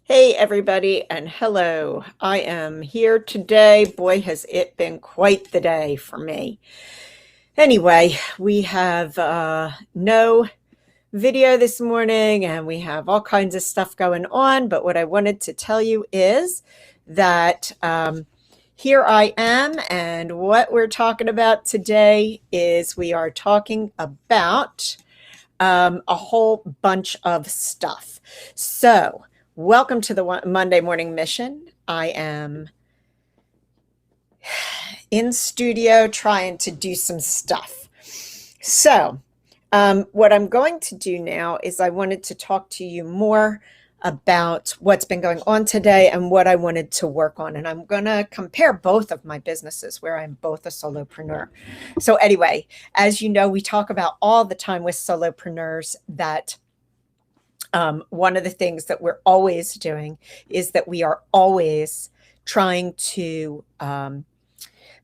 Hey, everybody, and hello. I am here today. Boy, has it been quite the day for me. Anyway, we have no video this morning and we have all kinds of stuff going on. But what I wanted to tell you is that here I am, and what we're talking about today is we are talking about a whole bunch of stuff. So, welcome to the Monday Morning Mission. I am in studio trying to do some stuff. So, what I'm going to do now is I wanted to talk to you more about what's been going on today and what I wanted to work on. And I'm going to compare both of my businesses where I'm both a solopreneur. So anyway, as you know, we talk about all the time with solopreneurs that one of the things that we're always doing is that we are always trying to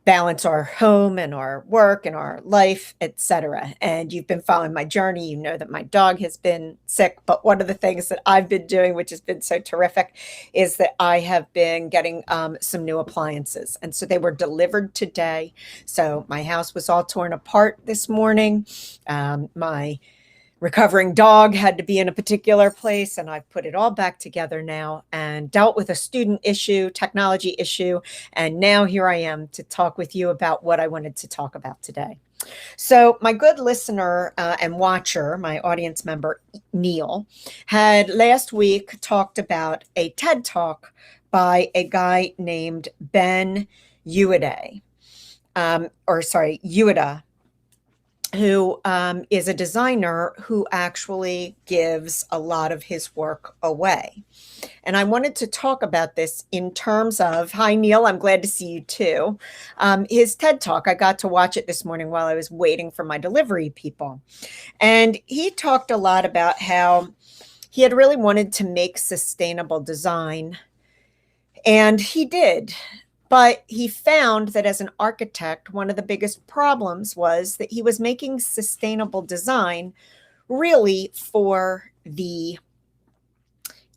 balance our home and our work and our life, etc. And you've been following my journey. You know that my dog has been sick. But one of the things that I've been doing, which has been so terrific, is that I have been getting some new appliances. And so they were delivered today. So my house was all torn apart this morning. My recovering dog had to be in a particular place, and I've put it all back together now and dealt with a student issue, technology issue, and now here I am to talk with you about what I wanted to talk about today. So my good listener and watcher, my audience member, Neil, had last week talked about a TED Talk by a guy named Ben Ueda, Ueda, who is a designer who actually gives a lot of his work away. And I wanted to talk about this in terms of, hi, Neil, I'm glad to see you too. His TED Talk, I got to watch it this morning while I was waiting for my delivery people. And he talked a lot about how he had really wanted to make sustainable design. And he did. But he found that as an architect, one of the biggest problems was that he was making sustainable design really for the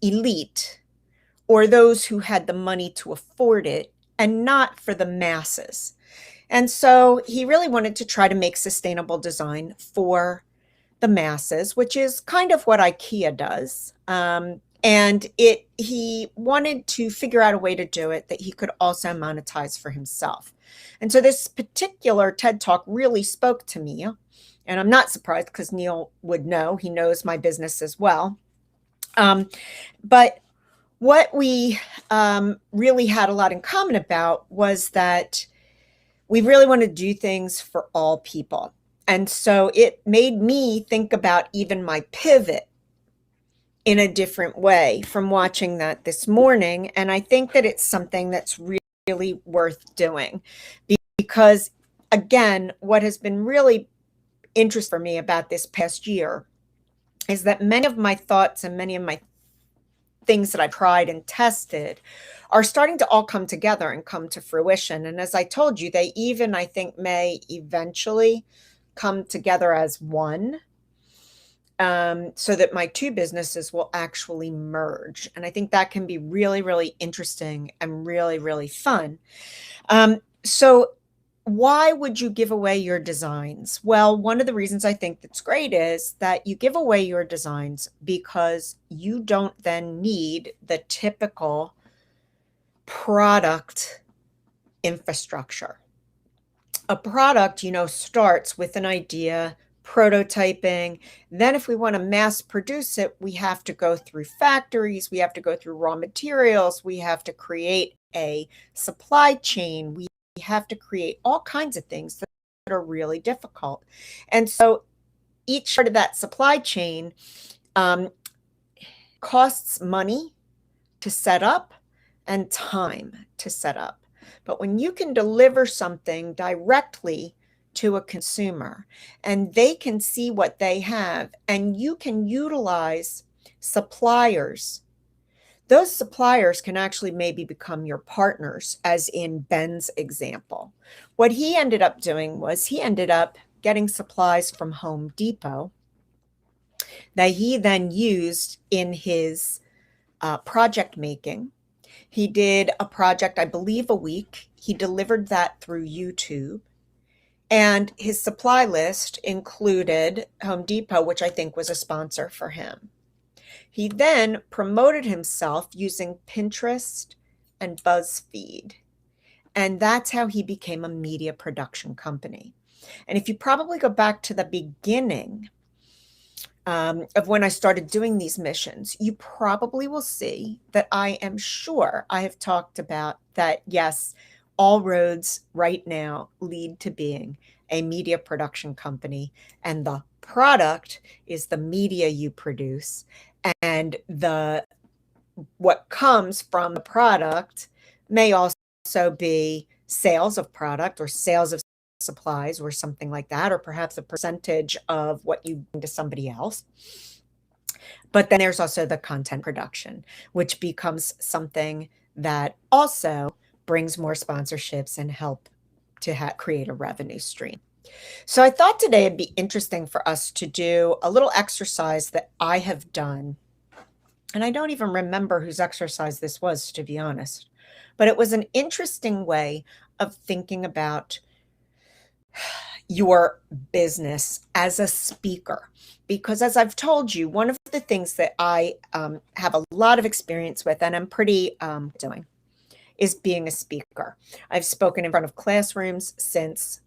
elite or those who had the money to afford it and not for the masses. And so he really wanted to try to make sustainable design for the masses, which is kind of what IKEA does. And he wanted to figure out a way to do it that he could also monetize for himself. And so this particular TED Talk really spoke to me. And I'm not surprised because Neil would know. He knows my business as well. But what we really had a lot in common about was that we really want to do things for all people. And so it made me think about even my pivot in a different way from watching that this morning. And I think that it's something that's really worth doing because, again, what has been really interesting for me about this past year is that many of my thoughts and many of my things that I tried and tested are starting to all come together and come to fruition. And as I told you, they even, I think, may eventually come together as one. So that my two businesses will actually merge. And I think that can be really, really interesting and really, really fun. So why would you give away your designs? Well, one of the reasons I think that's great is that you give away your designs because you don't then need the typical product infrastructure. A product, starts with an idea, prototyping. Then if we want to mass produce it, we have to go through factories, we have to go through raw materials, we have to create a supply chain, we have to create all kinds of things that are really difficult. And so each part of that supply chain costs money to set up and time to set up. But when you can deliver something directly to a consumer and they can see what they have and you can utilize suppliers, those suppliers can actually maybe become your partners, as in Ben's example. What he ended up doing was he ended up getting supplies from Home Depot that he then used in his project making. He did a project, I believe, a week. He delivered that through YouTube. And his supply list included Home Depot, which I think was a sponsor for him. He then promoted himself using Pinterest and BuzzFeed. And that's how he became a media production company. And if you probably go back to the beginning of when I started doing these missions, you probably will see that I am sure I have talked about that, yes, all roads right now lead to being a media production company, and the product is the media you produce, and what comes from the product may also be sales of product or sales of supplies or something like that, or perhaps a percentage of what you bring to somebody else. But then there's also the content production, which becomes something that also brings more sponsorships and help to create a revenue stream. So I thought today it'd be interesting for us to do a little exercise that I have done. And I don't even remember whose exercise this was, to be honest. But it was an interesting way of thinking about your business as a speaker. Because as I've told you, one of the things that I have a lot of experience with, and I'm pretty doing, is being a speaker. I've spoken in front of classrooms since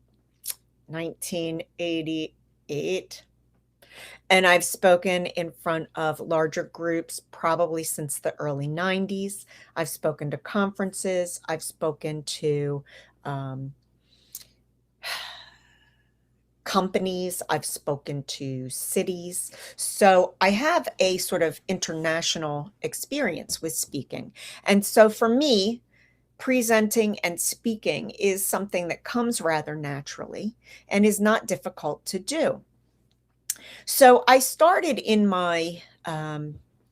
1988. And I've spoken in front of larger groups probably since the early 90s. I've spoken to conferences. I've spoken to companies. I've spoken to cities. So I have a sort of international experience with speaking. And so for me, presenting and speaking is something that comes rather naturally and is not difficult to do. So I started in my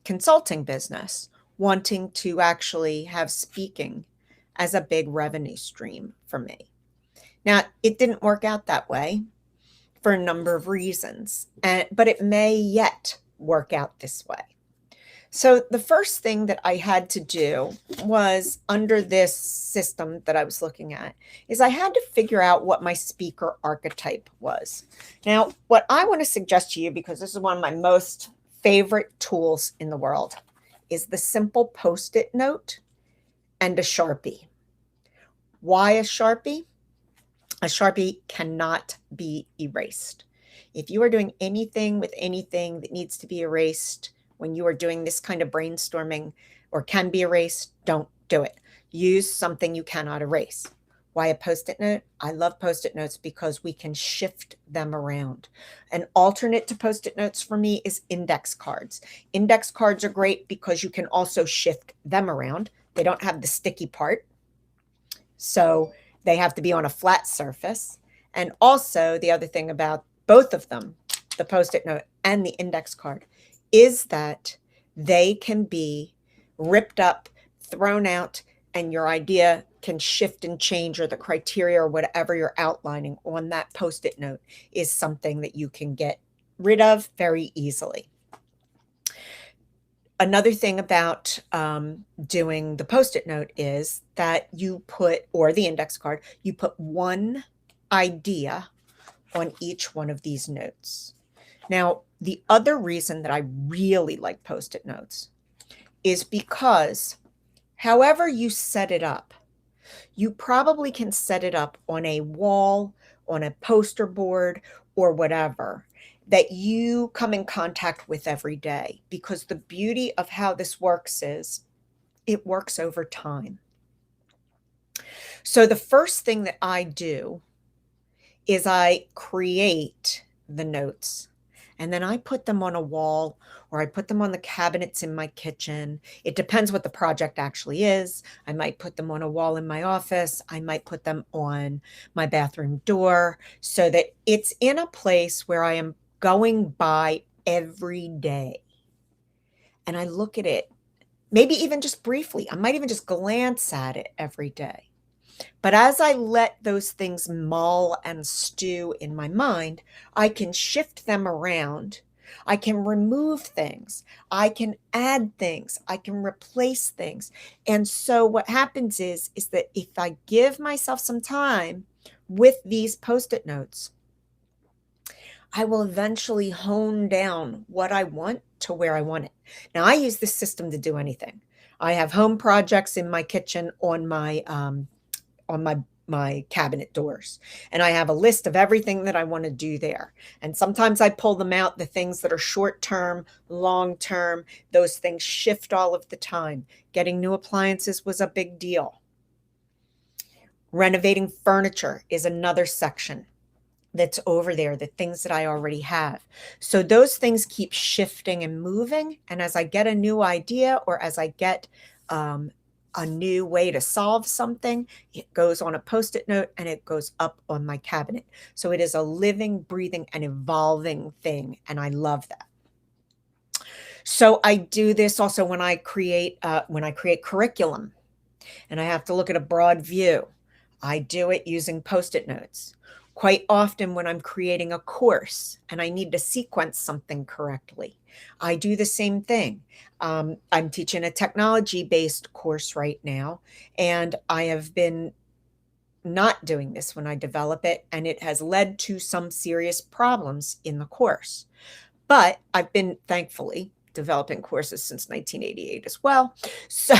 consulting business wanting to actually have speaking as a big revenue stream for me. Now, it didn't work out that way for a number of reasons, but it may yet work out this way. So the first thing that I had to do was, under this system that I was looking at, is I had to figure out what my speaker archetype was. Now, what I want to suggest to you, because this is one of my most favorite tools in the world, is the simple Post-it note and a Sharpie. Why a Sharpie? A Sharpie cannot be erased. If you are doing anything with anything that needs to be erased, when you are doing this kind of brainstorming or can be erased, don't do it. Use something you cannot erase. Why a Post-it note? I love Post-it notes because we can shift them around. An alternate to Post-it notes for me is index cards. Index cards are great because you can also shift them around. They don't have the sticky part, so they have to be on a flat surface. And also, the other thing about both of them, the Post-it note and the index card, is that they can be ripped up, thrown out, and your idea can shift and change, or the criteria or whatever you're outlining on that Post-it note is something that you can get rid of very easily. Another thing about doing the Post-it note is that you put, or the index card, you put one idea on each one of these notes. Now, the other reason that I really like Post-it notes is because however you set it up, you probably can set it up on a wall, on a poster board, or whatever that you come in contact with every day. Because the beauty of how this works is it works over time. So the first thing that I do is I create the notes. And then I put them on a wall, or I put them on the cabinets in my kitchen. It depends what the project actually is. I might put them on a wall in my office. I might put them on my bathroom door, so that it's in a place where I am going by every day. And I look at it, maybe even just briefly. I might even just glance at it every day. But as I let those things mull and stew in my mind, I can shift them around I can remove things. I can add things. I can replace things. And so what happens is that if I give myself some time with these Post-it notes, I will eventually hone down what I want to where I want it. Now, I use this system to do anything. I have home projects in my kitchen on my cabinet doors, and I have a list of everything that I want to do there. And sometimes I pull them out, the things that are short term, long term. Those things shift all of the time. Getting new appliances was a big deal. Renovating furniture is another section that's over there, the things that I already have. So those things keep shifting and moving. And as I get a new idea, or as I get a new way to solve something, it goes on a Post-it note and it goes up on my cabinet. So it is a living, breathing, and evolving thing. And I love that. So I do this also when I create curriculum, and I have to look at a broad view. I do it using Post-it notes. Quite often when I'm creating a course and I need to sequence something correctly, I do the same thing. I'm teaching a technology-based course right now, and I have been not doing this when I develop it, and it has led to some serious problems in the course. But I've been, thankfully, developing courses since 1988 as well. So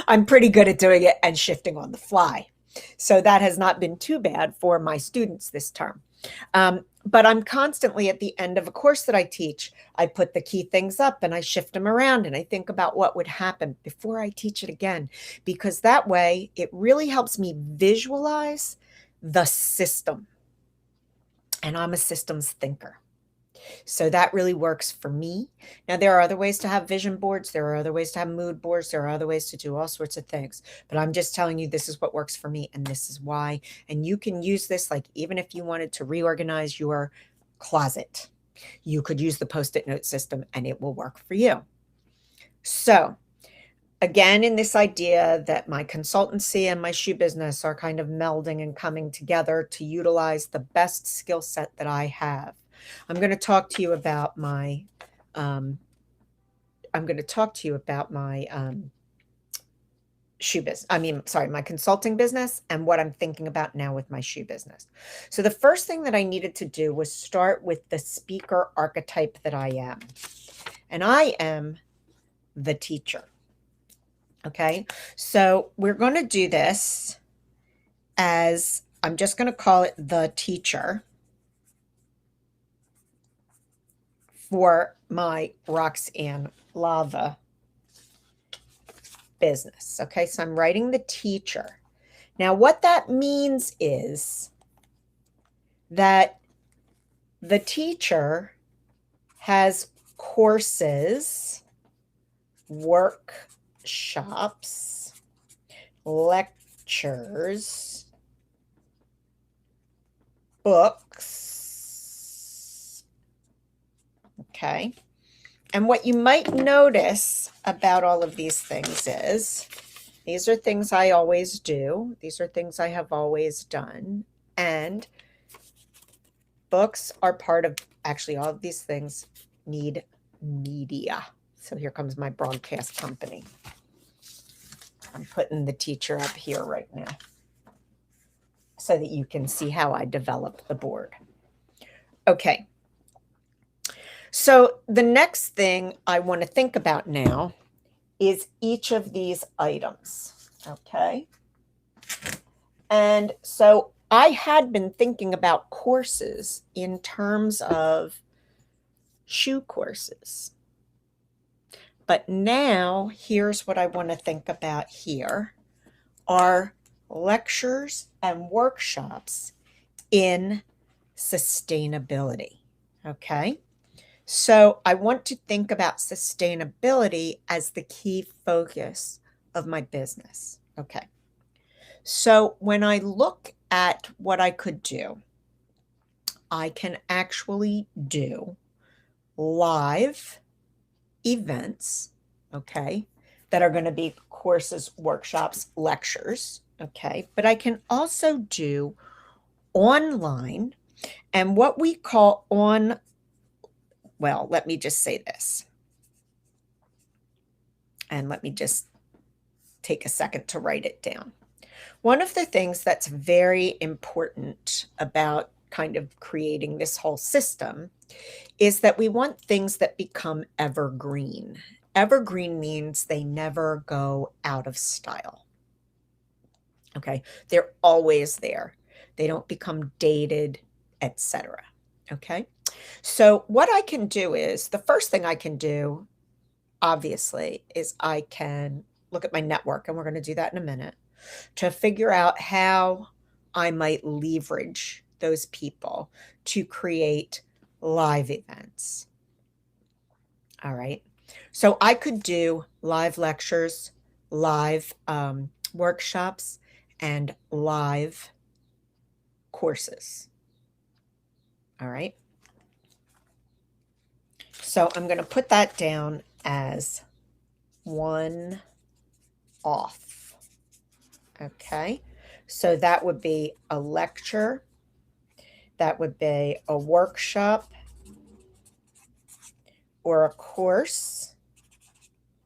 I'm pretty good at doing it and shifting on the fly. So that has not been too bad for my students this term. But I'm constantly at the end of a course that I teach, I put the key things up and I shift them around and I think about what would happen before I teach it again, because that way it really helps me visualize the system. And I'm a systems thinker. So that really works for me. Now, there are other ways to have vision boards. There are other ways to have mood boards. There are other ways to do all sorts of things. But I'm just telling you, this is what works for me, and this is why. And you can use this, like, even if you wanted to reorganize your closet, you could use the Post-it note system and it will work for you. So again, in this idea that my consultancy and my shoe business are kind of melding and coming together to utilize the best skill set that I have, I'm going to talk to you about my shoe business. My consulting business and what I'm thinking about now with my shoe business. So the first thing that I needed to do was start with the speaker archetype that I am. And I am the teacher. Okay, so we're going to do this as, I'm just going to call it the teacher for my RoxAnne Lava business. Okay, so I'm writing the teacher. Now, what that means is that the teacher has courses, workshops, lectures, books. Okay. And what you might notice about all of these things is these are things I always do. These are things I have always done. And books are part of, actually, all of these things need media. So here comes my broadcast company. I'm putting the teacher up here right now so that you can see how I develop the board. Okay. So the next thing I want to think about now is each of these items. Okay. And so I had been thinking about courses in terms of shoe courses. But now here's what I want to think about here are lectures and workshops in sustainability. Okay. So I want to think about sustainability as the key focus of my business. Okay. So when I look at what I could do, I can actually do live events, okay, that are going to be courses, workshops, lectures, okay, but I can also do online, and what we call well, let me just say this. And let me just take a second to write it down. One of the things that's very important about kind of creating this whole system is that we want things that become evergreen. Evergreen means they never go out of style. Okay, they're always there. They don't become dated, etc. Okay, so what I can do is, the first thing I can do, obviously, is I can look at my network, and we're going to do that in a minute, to figure out how I might leverage those people to create live events. All right. So I could do live lectures, live workshops, and live courses. All right. So I'm going to put that down as one off. Okay. So that would be a lecture. That would be a workshop or a course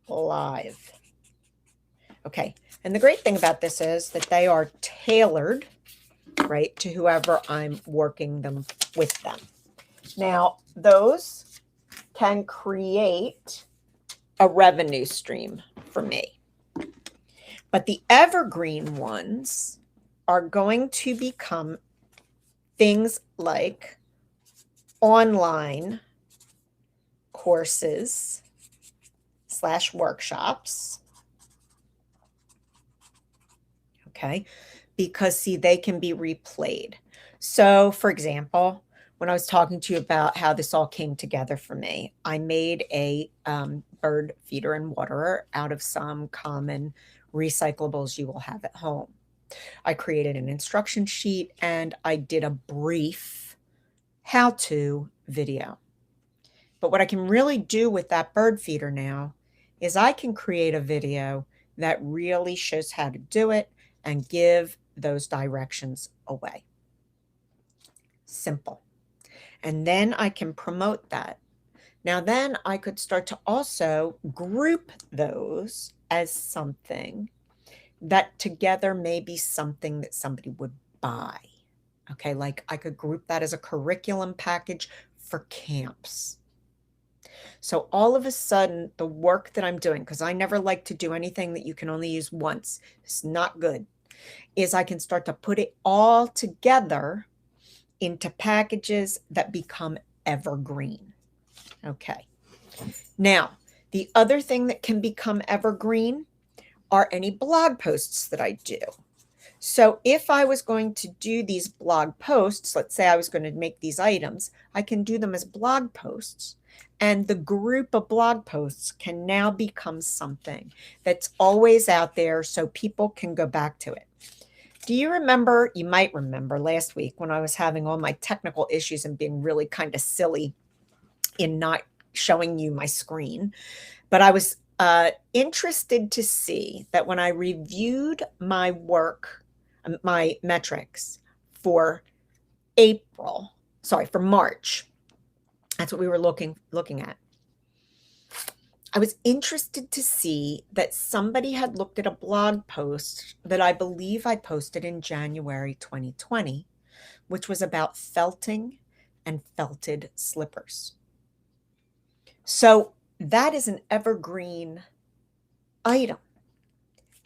live. Okay. And the great thing about this is that they are tailored, right, to whoever I'm working them with them. Now, those can create a revenue stream for me. But the evergreen ones are going to become things like online courses / workshops. Okay, because see, they can be replayed. So for example, when I was talking to you about how this all came together for me, I made a bird feeder and waterer out of some common recyclables you will have at home. I created an instruction sheet and I did a brief how-to video. But what I can really do with that bird feeder now is I can create a video that really shows how to do it and give those directions away. Simple. And then I can promote that. Now then I could start to also group those as something that together may be something that somebody would buy. Okay, like I could group that as a curriculum package for camps. So all of a sudden, the work that I'm doing, because I never like to do anything that you can only use once, it's not good, is I can start to put it all together into packages that become evergreen. Okay. Now, the other thing that can become evergreen are any blog posts that I do. So if I was going to do these blog posts, let's say I was going to make these items, I can do them as blog posts. And the group of blog posts can now become something that's always out there so people can go back to it. Do you remember, you might remember last week when I was having all my technical issues and being really kind of silly in not showing you my screen, but I was interested to see that when I reviewed my work, my metrics for March, that's what we were looking at. I was interested to see that somebody had looked at a blog post that I believe I posted in January 2020, which was about felting and felted slippers. So that is an evergreen item.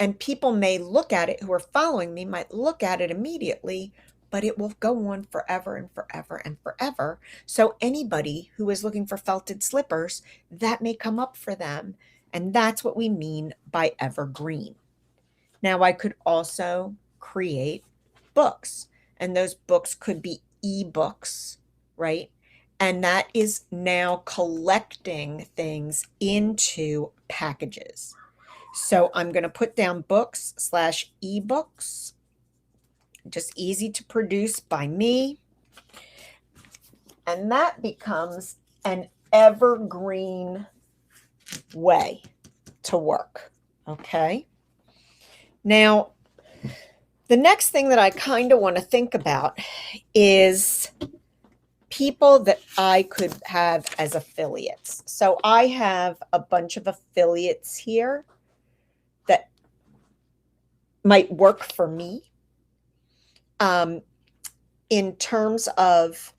And people may look at it, who are following me, might look at it immediately, but it will go on forever and forever and forever. So anybody who is looking for felted slippers, that may come up for them. And that's what we mean by evergreen. Now, I could also create books, and those books could be ebooks, right? And that is now collecting things into packages. So I'm going to put down books / ebooks, just easy to produce by me. And that becomes an evergreen way to work. Okay. Now, the next thing that I kind of want to think about is people that I could have as affiliates. So I have a bunch of affiliates here that might work for me in terms of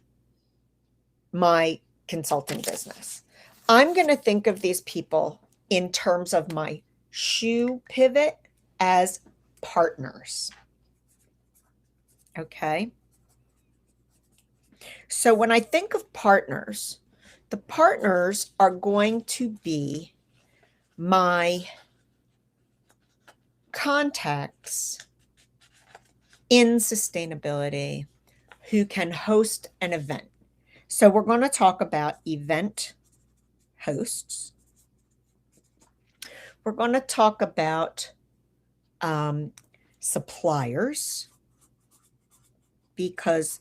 my consulting business. I'm going to think of these people in terms of my shoe pivot as partners. Okay. So when I think of partners, the partners are going to be my contacts in sustainability who can host an event. So we're going to talk about event hosts. We're going to talk about suppliers, because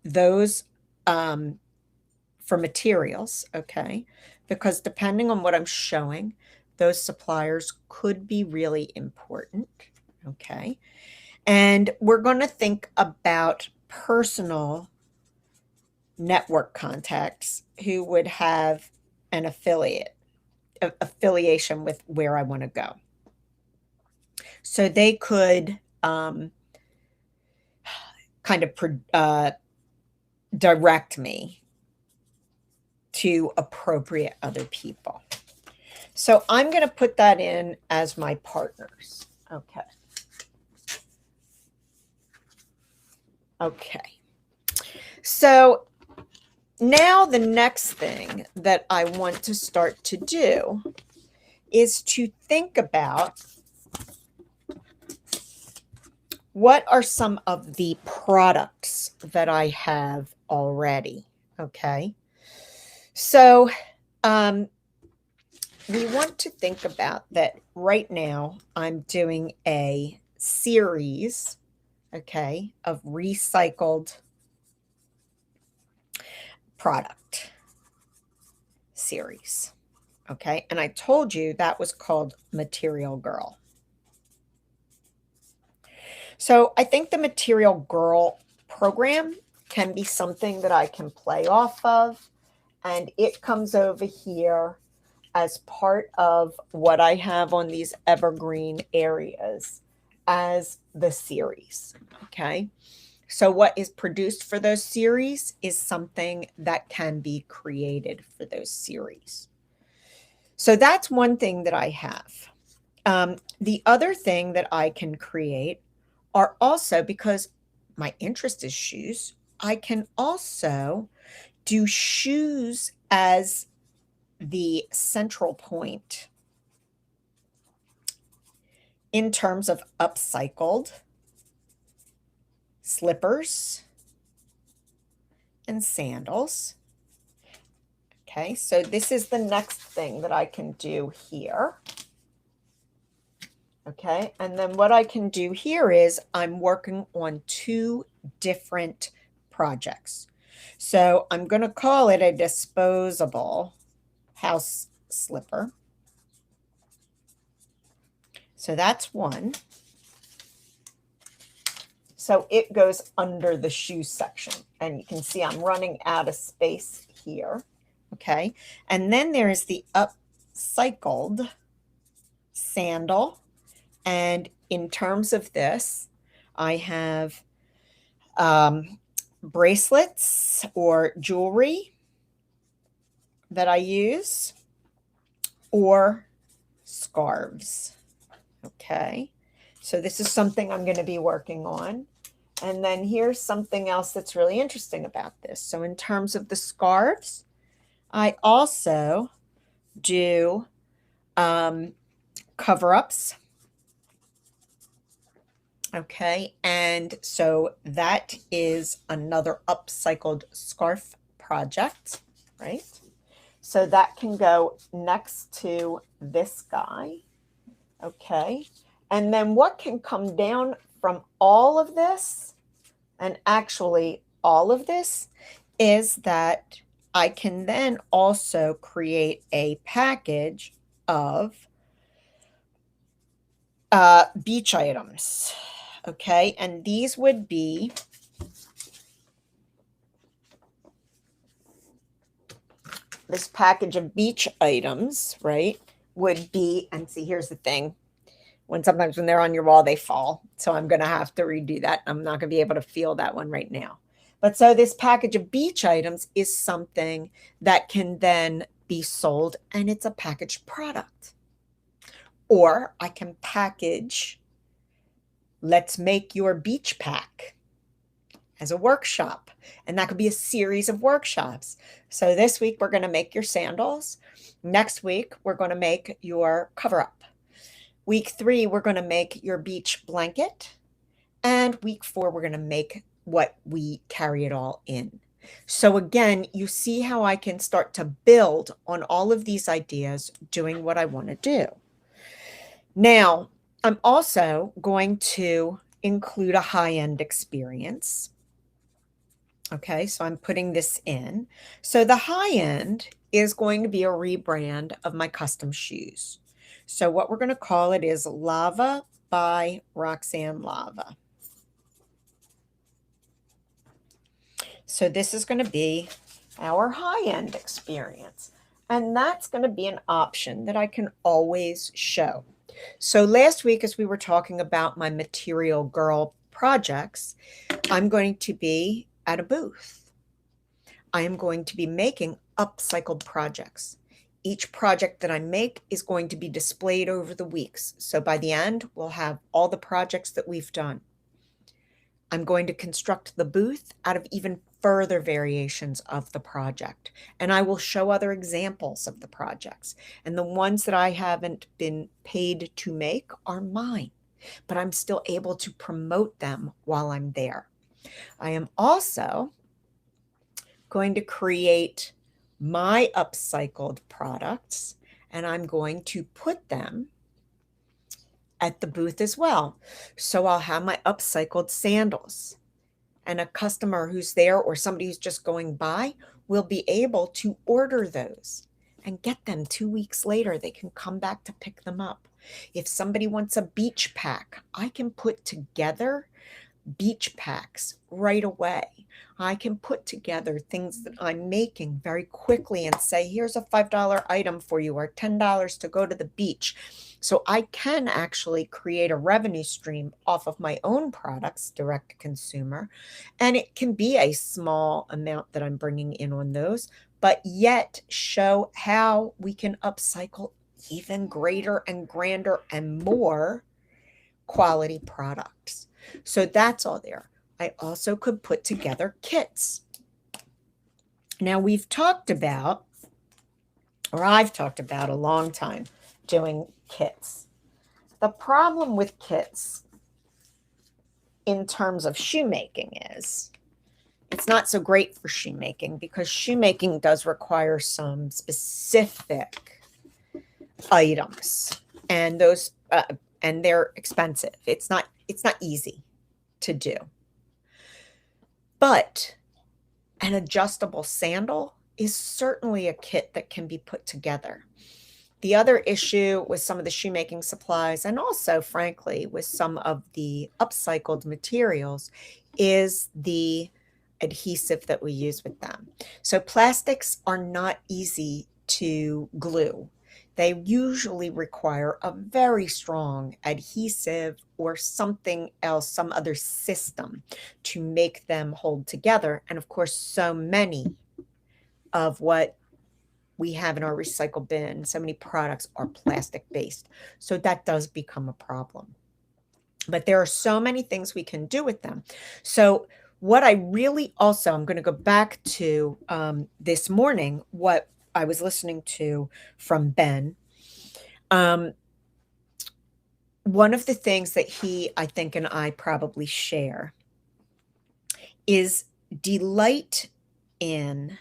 those for materials, okay, because depending on what I'm showing, those suppliers could be really important, okay. And we're going to think about personal network contacts who would have an affiliation with where I want to go. So they could kind of direct me to appropriate other people. So I'm going to put that in as my partners. Okay. Okay. So now the next thing that I want to start to do is to think about what are some of the products that I have already. Okay. So we want to think about that right now. I'm doing a series, okay, of recycled product series. Okay. And I told you that was called Material Girl. So I think the Material Girl program can be something that I can play off of. And it comes over here as part of what I have on these evergreen areas as the series. Okay. So what is produced for those series is something that can be created for those series. So that's one thing that I have. The other thing that I can create are also, because my interest is shoes, I can also do shoes as the central point in terms of upcycled slippers and sandals. Okay, so this is the next thing that I can do here. Okay, and then what I can do here is I'm working on two different projects. So I'm going to call it a disposable house slipper. So that's one. So it goes under the shoe section, and you can see I'm running out of space here. Okay, and then there's the upcycled sandal. And in terms of this, I have bracelets or jewelry that I use, or scarves. Okay, so this is something I'm going to be working on. And then here's something else that's really interesting about this. So in terms of the scarves, I also do cover-ups. Okay, and so that is another upcycled scarf project, right? So that can go next to this guy. Okay, and then what can come down from all of this, and actually all of this, is that I can then also create a package of beach items. Okay, and these would be this package of beach items, right, would be, and see, here's the thing. Sometimes when they're on your wall, they fall. So I'm going to have to redo that. I'm not going to be able to feel that one right now. But so this package of beach items is something that can then be sold, and it's a packaged product. Or I can package, let's make your beach pack as a workshop. And that could be a series of workshops. So this week, we're going to make your sandals. Next week, we're going to make your cover up. Week 3, we're going to make your beach blanket. And week 4, we're going to make what we carry it all in. So again, you see how I can start to build on all of these ideas, doing what I want to do. Now, I'm also going to include a high-end experience. Okay, so I'm putting this in. So the high-end is going to be a rebrand of my custom shoes. So what we're going to call it is Lava by RoxAnne Lava. So this is going to be our high-end experience. And that's going to be an option that I can always show. So last week, as we were talking about my Material Girl projects, I'm going to be at a booth. I am going to be making upcycled projects. Each project that I make is going to be displayed over the weeks. So by the end, we'll have all the projects that we've done. I'm going to construct the booth out of even further variations of the project. And I will show other examples of the projects. And the ones that I haven't been paid to make are mine, but I'm still able to promote them while I'm there. I am also going to create my upcycled products, and I'm going to put them at the booth as well. So I'll have my upcycled sandals, and a customer who's there or somebody who's just going by will be able to order those and get them 2 weeks later. They can come back to pick them up. If somebody wants a beach pack, I can put together beach packs right away. I can put together things that I'm making very quickly and say, here's a $5 item for you, or $10 to go to the beach. So I can actually create a revenue stream off of my own products, direct to consumer. And it can be a small amount that I'm bringing in on those, but yet show how we can upcycle even greater and grander and more quality products. So that's all there. I also could put together kits. Now we've talked about, or I've talked about a long time, doing kits. The problem with kits in terms of shoemaking is it's not so great for shoemaking, because shoemaking does require some specific items, and those and they're expensive. It's not easy to do. But an adjustable sandal is certainly a kit that can be put together. The other issue with some of the shoemaking supplies, and also, frankly, with some of the upcycled materials, is the adhesive that we use with them. So plastics are not easy to glue. They usually require a very strong adhesive or something else, some other system to make them hold together. And of course, so many of what we have in our recycle bin, so many products are plastic based. So that does become a problem. But there are so many things we can do with them. So what I really also, I'm going to go back to this morning, what I was listening to from Ben. One of the things that he, I think, and I probably share is delight in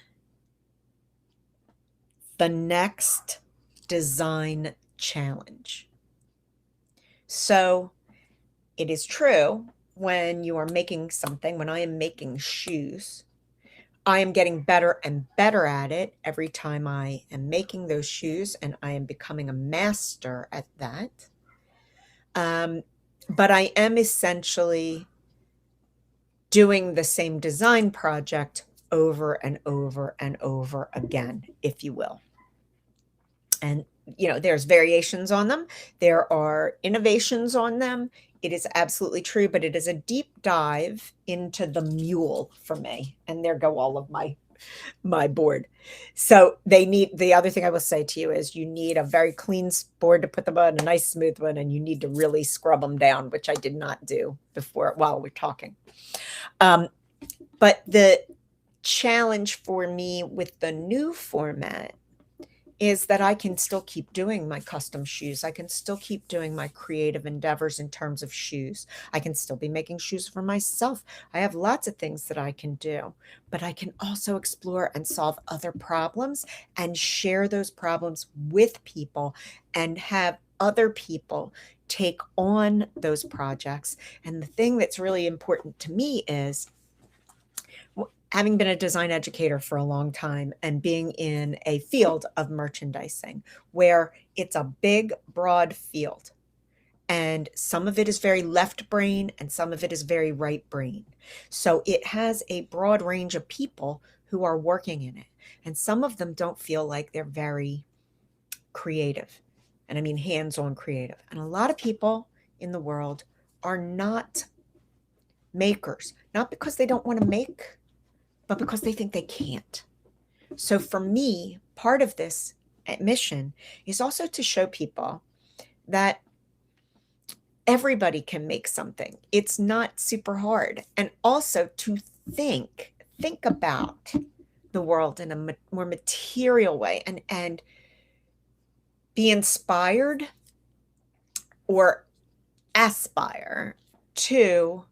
the next design challenge. So it is true, when you are making something, when I am making shoes, I am getting better and better at it every time I am making those shoes, and I am becoming a master at that. But I am essentially doing the same design project over and over and over again, if you will. And, there's variations on them. There are innovations on them. It is absolutely true, but it is a deep dive into the mule for me. And there go all of my board. So the other thing I will say to you is you need a very clean board to put them on, a nice smooth one, and you need to really scrub them down, which I did not do before while we're talking. But the challenge for me with the new format is that I can still keep doing my custom shoes. I can still keep doing my creative endeavors in terms of shoes. I can still be making shoes for myself. I have lots of things that I can do, but I can also explore and solve other problems and share those problems with people and have other people take on those projects. And the thing that's really important to me is, having been a design educator for a long time and being in a field of merchandising where it's a big, broad field, and some of it is very left brain and some of it is very right brain. So it has a broad range of people who are working in it. And some of them don't feel like they're very creative. And I mean hands-on creative. And a lot of people in the world are not makers, not because they don't want to make, but because they think they can't. So for me, part of this mission is also to show people that everybody can make something. It's not super hard. And also to think about the world in a more material way and be inspired or aspire to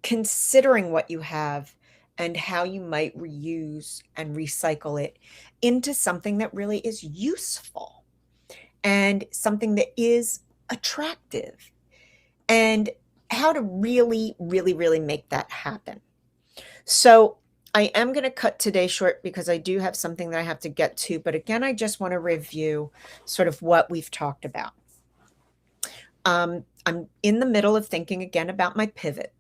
considering what you have and how you might reuse and recycle it into something that really is useful and something that is attractive, and how to really, really, really make that happen. So I am going to cut today short because I do have something that I have to get to. But again, I just want to review sort of what we've talked about. I'm in the middle of thinking again about my pivot.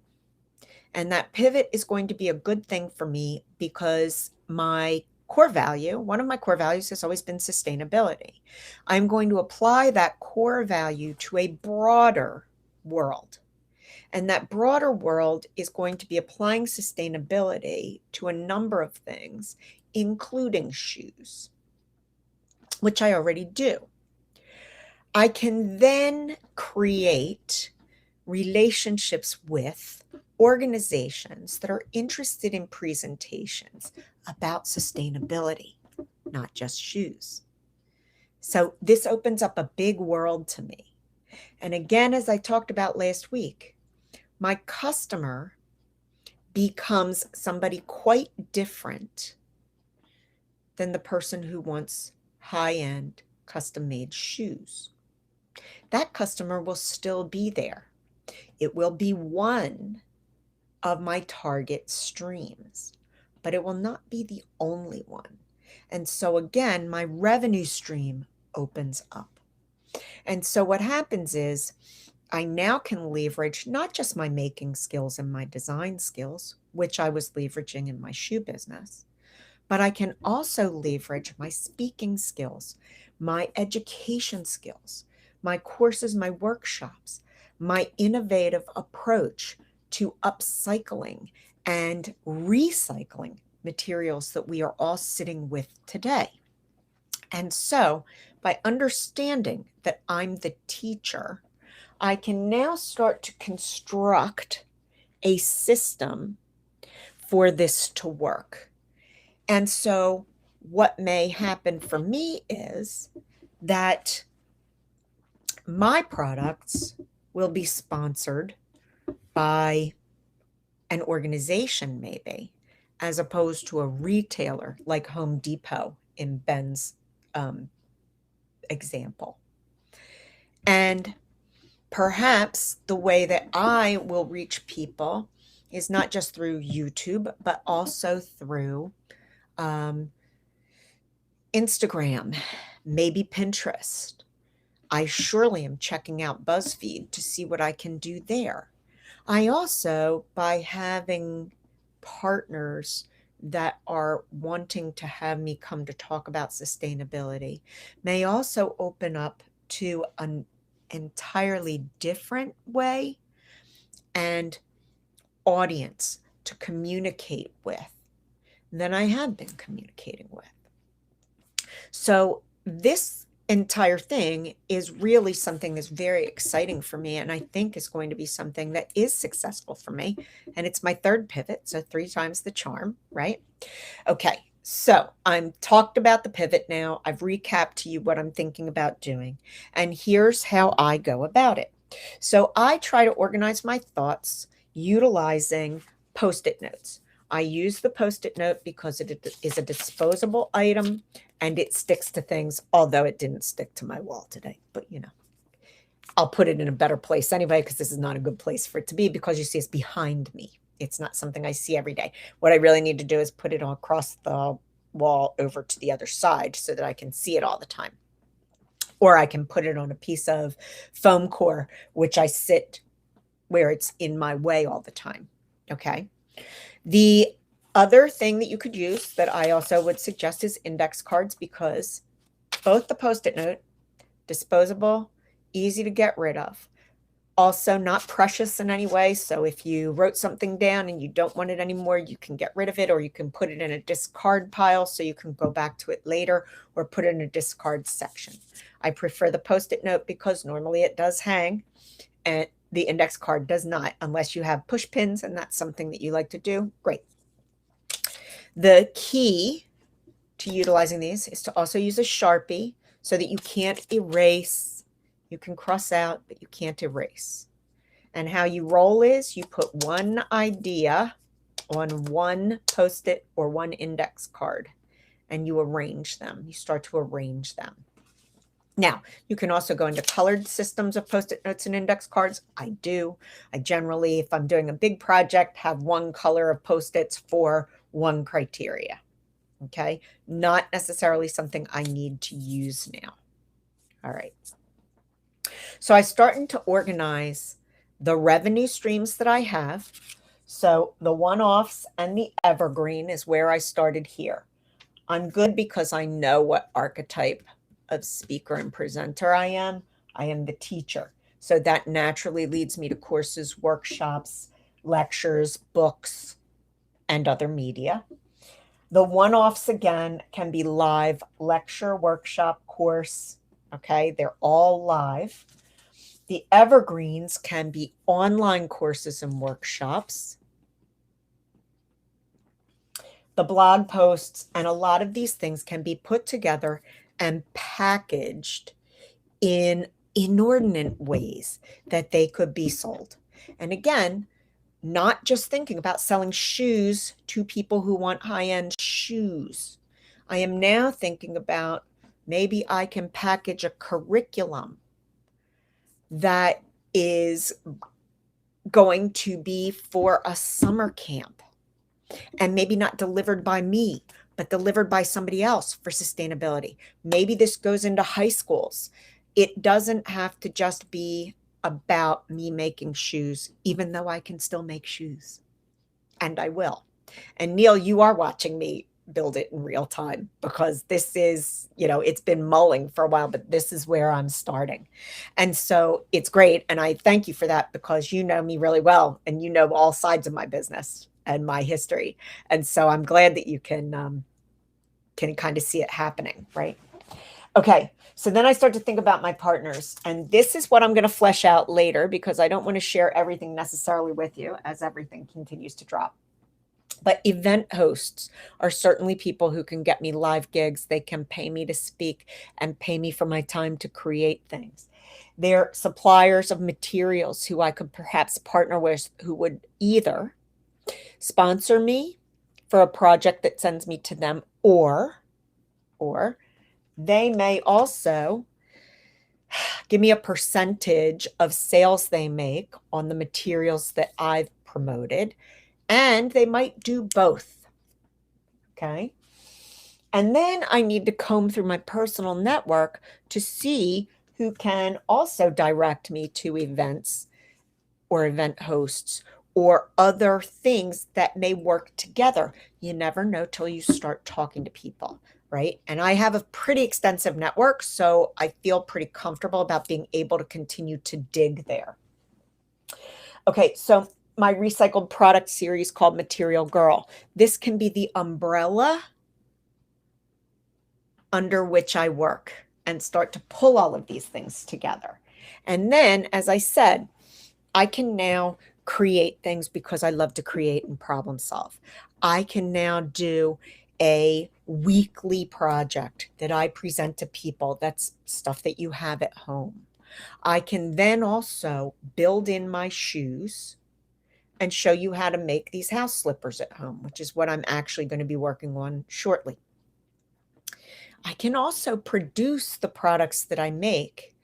And that pivot is going to be a good thing for me because my core value, one of my core values has always been sustainability. I'm going to apply that core value to a broader world. And that broader world is going to be applying sustainability to a number of things, including shoes, which I already do. I can then create relationships with organizations that are interested in presentations about sustainability, not just shoes. So this opens up a big world to me. And again, as I talked about last week, my customer becomes somebody quite different than the person who wants high-end custom-made shoes. That customer will still be there. It will be one of my target streams, but it will not be the only one. And so again, my revenue stream opens up. And so what happens is I now can leverage not just my making skills and my design skills, which I was leveraging in my shoe business, but I can also leverage my speaking skills, my education skills, my courses, my workshops, my innovative approach to upcycling and recycling materials that we are all sitting with today. And so by understanding that I'm the teacher, I can now start to construct a system for this to work. And so what may happen for me is that my products will be sponsored by an organization maybe, as opposed to a retailer like Home Depot in Ben's example. And perhaps the way that I will reach people is not just through YouTube, but also through Instagram, maybe Pinterest. I surely am checking out BuzzFeed to see what I can do there. I also, by having partners that are wanting to have me come to talk about sustainability may also open up to an entirely different way and audience to communicate with than I have been communicating with. So this entire thing is really something that's very exciting for me, and I think is going to be something that is successful for me. And it's my third pivot, so 3 times the charm, right? Okay, so I'm talked about the pivot now. I've recapped to you what I'm thinking about doing, and here's how I go about it. So I try to organize my thoughts utilizing post-it notes. I use the post-it note because it is a disposable item and it sticks to things, although it didn't stick to my wall today. But I'll put it in a better place anyway, because this is not a good place for it to be, because you see it's behind me. It's not something I see every day. What I really need to do is put it across the wall over to the other side so that I can see it all the time. Or I can put it on a piece of foam core, which I sit where it's in my way all the time. Okay. The other thing that you could use that I also would suggest is index cards, because both the post-it note, disposable, easy to get rid of, also not precious in any way. So if you wrote something down and you don't want it anymore, you can get rid of it, or you can put it in a discard pile so you can go back to it later, or put it in a discard section. I prefer the post-it note because normally it does hang and the index card does not, unless you have push pins and that's something that you like to do. Great. The key to utilizing these is to also use a Sharpie so that you can't erase. You can cross out, but you can't erase. And how you roll is you put one idea on one post-it or one index card, and you arrange them. You start to arrange them. Now, you can also go into colored systems of post-it notes and index cards. I do. I generally, if I'm doing a big project, have one color of post-its for one criteria. Okay? Not necessarily something I need to use now. All right. So I'm starting to organize the revenue streams that I have. So the one-offs and the evergreen is where I started here. I'm good because I know what archetype of speaker and presenter I am. I am the teacher. So that naturally leads me to courses, workshops, lectures, books, and other media. The one-offs, again, can be live lecture, workshop, course. Okay, they're all live. The evergreens can be online courses and workshops. The blog posts and a lot of these things can be put together and packaged in inordinate ways that they could be sold. And again, not just thinking about selling shoes to people who want high-end shoes. I am now thinking about maybe I can package a curriculum that is going to be for a summer camp, and maybe not delivered by me, but delivered by somebody else for sustainability. Maybe this goes into high schools. It doesn't have to just be about me making shoes, even though I can still make shoes. And I will. And Neil, you are watching me build it in real time, because this is, it's been mulling for a while, but this is where I'm starting. And so it's great. And I thank you for that, because you know me really well and you know all sides of my business and my history. And so I'm glad that you can kind of see it happening, right? Okay, so then I start to think about my partners, and this is what I'm going to flesh out later, because I don't want to share everything necessarily with you as everything continues to drop. But event hosts are certainly people who can get me live gigs. They can pay me to speak and pay me for my time to create things. They're suppliers of materials who I could perhaps partner with, who would either sponsor me for a project that sends me to them, or they may also give me a percentage of sales they make on the materials that I've promoted, and they might do both. Okay. And then I need to comb through my personal network to see who can also direct me to events or event hosts, or other things that may work together. You never know till you start talking to people, right? And I have a pretty extensive network, so I feel pretty comfortable about being able to continue to dig there. Okay, so my recycled product series called Material Girl. This can be the umbrella under which I work and start to pull all of these things together. And then, as I said, I can now create things because I love to create and problem solve. I can now do a weekly project that I present to people. That's stuff that you have at home. I can then also build in my shoes and show you how to make these house slippers at home, which is what I'm actually going to be working on shortly. I can also produce the products that I make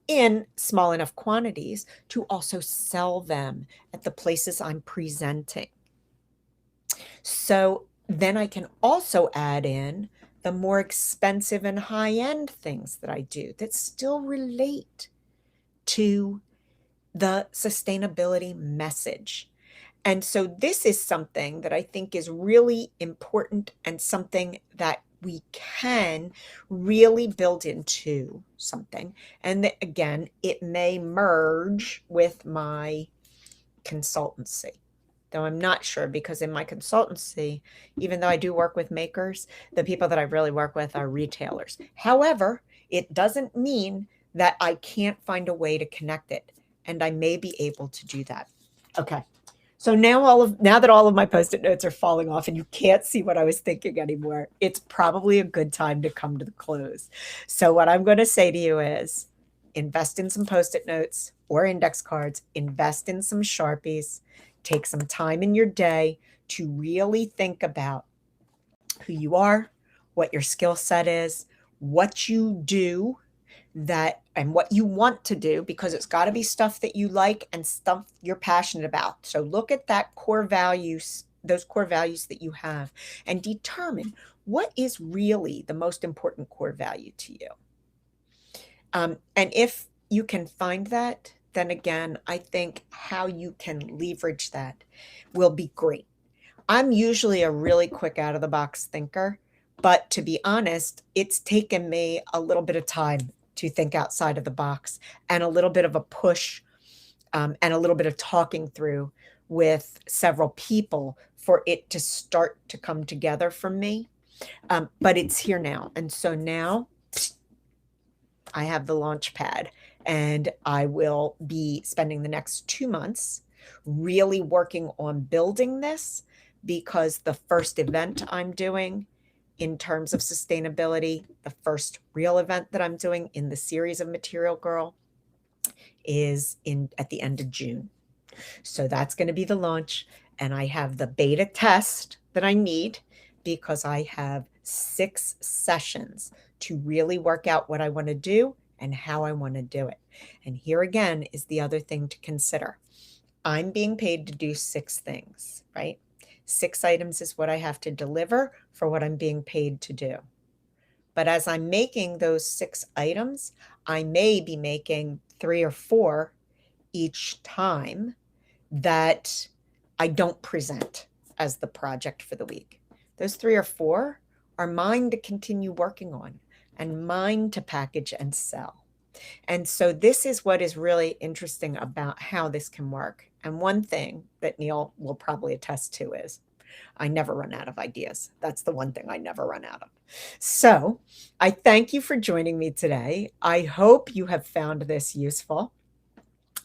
in small enough quantities to also sell them at the places I'm presenting. So then I can also add in the more expensive and high-end things that I do that still relate to the sustainability message. And so this is something that I think is really important and something that we can really build into something. And that, again, it may merge with my consultancy, though I'm not sure, because in my consultancy, even though I do work with makers, the people that I really work with are retailers. However, it doesn't mean that I can't find a way to connect it, and I may be able to do that. Okay. So now that all of my post-it notes are falling off and you can't see what I was thinking anymore, it's probably a good time to come to the close. So what I'm going to say to you is invest in some post-it notes or index cards, invest in some Sharpies, take some time in your day to really think about who you are, what your skill set is, what you do and what you want to do, because it's got to be stuff that you like and stuff you're passionate about. So look at that core values, those core values that you have, and determine what is really the most important core value to you. And if you can find that, then again, I think how you can leverage that will be great. I'm usually a really quick out of the box thinker, but to be honest, it's taken me a little bit of time to think outside of the box, and a little bit of a push, and a little bit of talking through with several people for it to start to come together for me. But it's here now. And so now I have the launch pad, and I will be spending the next 2 months really working on building this, because the first event I'm doing in terms of sustainability, the first real event that I'm doing in the series of Material Girl, is at the end of June. So that's going to be the launch, and I have the beta test that I need, because I have 6 sessions to really work out what I want to do and how I want to do it. And here again is the other thing to consider. I'm being paid to do 6 things, right? 6 items is what I have to deliver for what I'm being paid to do. But as I'm making those 6 items, I may be making 3 or 4 each time that I don't present as the project for the week. Those 3 or 4 are mine to continue working on and mine to package and sell. And so this is what is really interesting about how this can work. And one thing that Neil will probably attest to is I never run out of ideas. That's the one thing I never run out of. So I thank you for joining me today. I hope you have found this useful.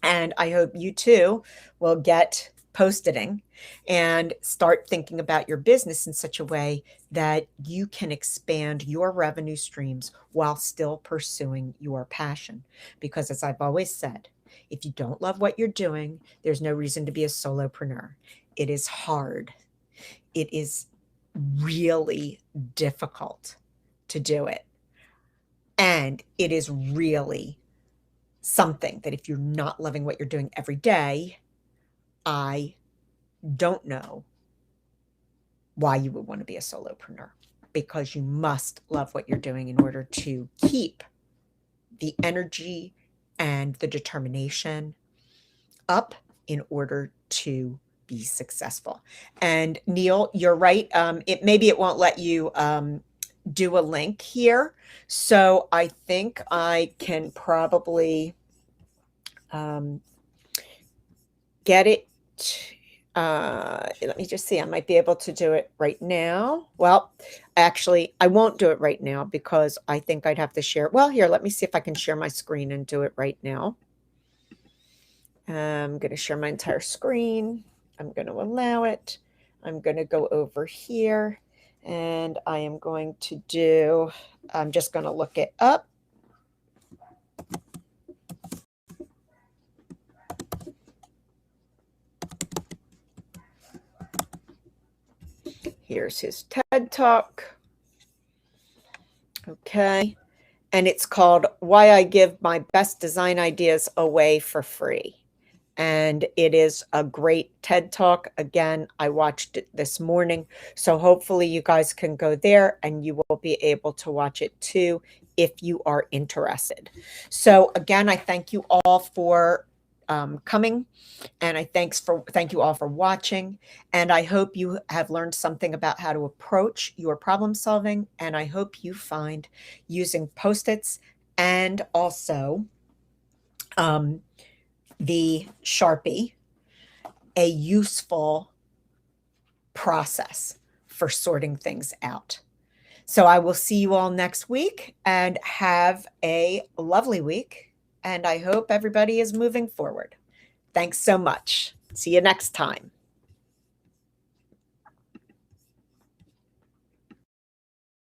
And I hope you too will get post-itting and start thinking about your business in such a way that you can expand your revenue streams while still pursuing your passion. Because as I've always said, if you don't love what you're doing, there's no reason to be a solopreneur. It is hard. It is really difficult to do it. And it is really something that if you're not loving what you're doing every day, I don't know why you would want to be a solopreneur, because you must love what you're doing in order to keep the energy and the determination up in order to be successful. And Neil, you're right. Maybe it won't let you do a link here. So I think I can probably get it. Let me just see. I might be able to do it right now. Well, actually, I won't do it right now because I think I'd have to share. Well, here, let me see if I can share my screen and do it right now. I'm going to share my entire screen. I'm going to allow it. I'm going to go over here and I am going to do, I'm just going to look it up. Here's his TED Talk. Okay. And it's called Why I Give My Best Design Ideas Away for Free. And it is a great TED Talk. Again, I watched it this morning. So hopefully you guys can go there and you will be able to watch it too if you are interested. So again, I thank you all for coming, and I thank you all for watching, and I hope you have learned something about how to approach your problem solving, and I hope you find using Post-its and also the Sharpie a useful process for sorting things out. So I will see you all next week, and have a lovely week. And I hope everybody is moving forward. Thanks so much. See you next time.